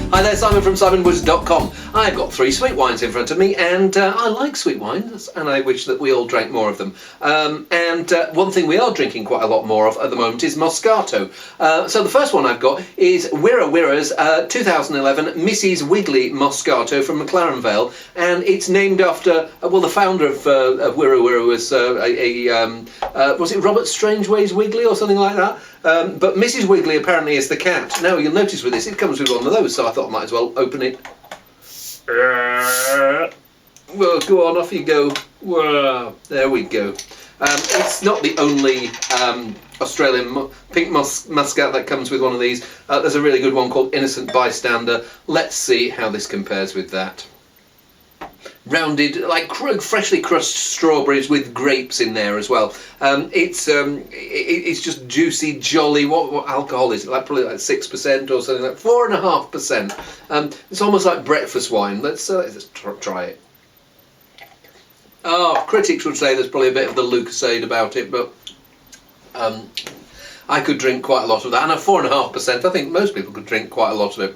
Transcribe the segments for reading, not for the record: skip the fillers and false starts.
Hi there, Simon from simonwoods.com. I've got 3 sweet wines in front of me, and I like sweet wines, and I wish that we all drank more of them. One thing we are drinking quite a lot more of at the moment is Moscato. So the first one I've got is Wirra Wirra's 2011 Mrs. Wiggly Moscato from McLaren Vale, and it's named after, well, the founder of Wirra Wirra was was it Robert Strangeways Wiggly or something like that? But Mrs. Wiggly apparently is the cat. Now you'll notice with this, it comes with one of those, so I thought I might as well open it. Well, go on, off you go. Whoa, there we go. It's not the only Australian pink muscat that comes with one of these. There's a really good one called Innocent Bystander. Let's see how this compares with that. Rounded, like freshly crushed strawberries with grapes in there as well. It's just juicy, jolly. What alcohol is it? Like probably like 6% or something like 4.5%. It's almost like breakfast wine. Let's try it. Oh, critics would say there's probably a bit of the Lucasade about it, but I could drink quite a lot of that. And at 4.5%, I think most people could drink quite a lot of it.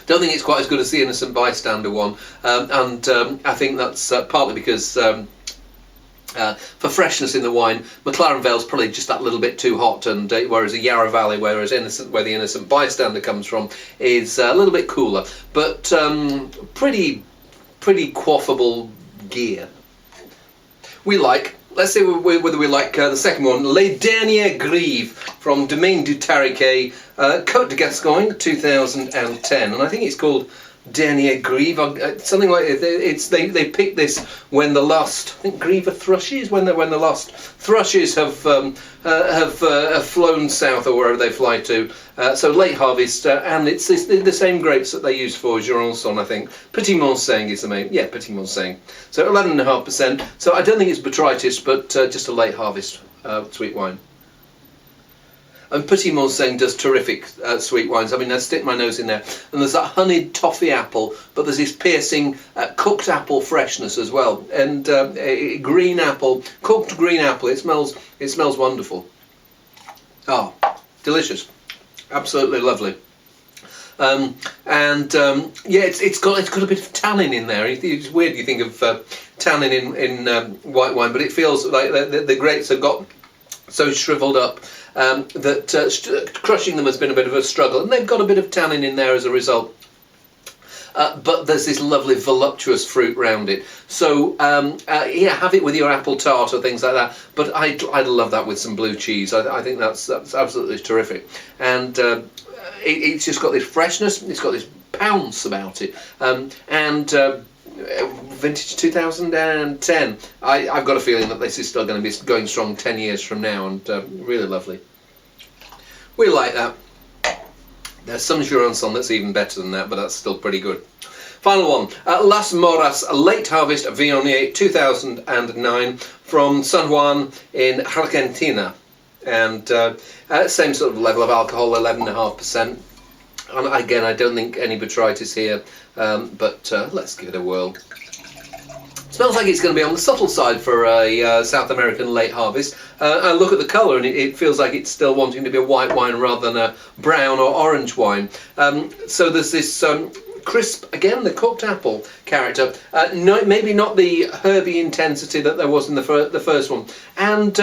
Don't think it's quite as good as the Innocent Bystander one, I think that's partly because for freshness in the wine, McLaren Vale's probably just that little bit too hot, and whereas a Yarra Valley, where the Innocent Bystander comes from, is a little bit cooler, but pretty quaffable gear. Let's see whether we like the second one, Les Derniers Grives from Domaine du Tariquet, Côte de Gascogne, 2010, and I think it's called Dernier Grieve, something like it. They picked this when the last, I think, Grieve of thrushes, when the last thrushes have flown south or wherever they fly to. So late harvest, and it's the same grapes that they use for Jurançon, I think. Petit Manseng is the main, yeah, Petit Manseng. So 11.5%. So I don't think it's botrytis, but just a late harvest sweet wine. And Petit Manseng does terrific sweet wines. I mean, I stick my nose in there, and there's that honeyed toffee apple, but there's this piercing cooked apple freshness as well, and green apple, cooked green apple. It smells wonderful. Oh, delicious, absolutely lovely. Yeah, it's got a bit of tannin in there. It's weird you think of tannin in white wine, but it feels like the grapes have got so shriveled up that crushing them has been a bit of a struggle, and they've got a bit of tannin in there as a result. But there's this lovely voluptuous fruit round it. So yeah, have it with your apple tart or things like that. But I'd love that with some blue cheese. I think that's absolutely terrific. And it's just got this freshness. It's got this pounce about it. Vintage 2010. I've got a feeling that this is still going to be going strong 10 years from now, and really lovely. We like that. There's some Jurançon that's even better than that, but that's still pretty good. Final one, Las Moras Late Harvest Viognier 2009 from San Juan in Argentina, and same sort of level of alcohol, 11.5%. And again, I don't think any botrytis here, but let's give it a whirl. Smells like it's going to be on the subtle side for a South American late harvest. I look at the colour, and it feels like it's still wanting to be a white wine rather than a brown or orange wine. So there's this crisp, again, the cooked apple character. No, maybe not the herby intensity that there was in the first one. And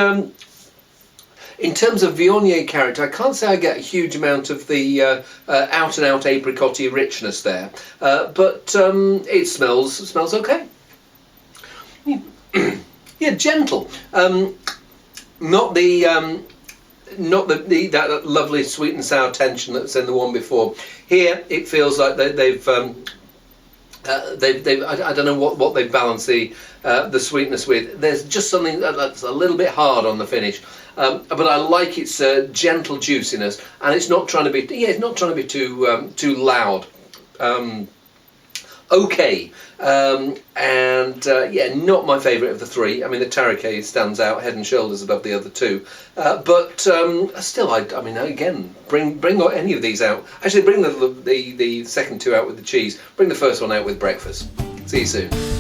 in terms of Viognier character, I can't say I get a huge amount of the out-and-out apricotty richness there, but it smells okay. Yeah, gentle. Not that lovely sweet and sour tension that's in the one before. Here, it feels like they've I don't know what they balance the sweetness with. There's just something that's a little bit hard on the finish, but I like its gentle juiciness, and it's not trying to be too loud. Okay, yeah, not my favourite of the three. I mean, the Tariquet stands out head and shoulders above the other two, but still, I mean, again, bring any of these out. Actually, bring the second two out with the cheese. Bring the first one out with breakfast. See you soon.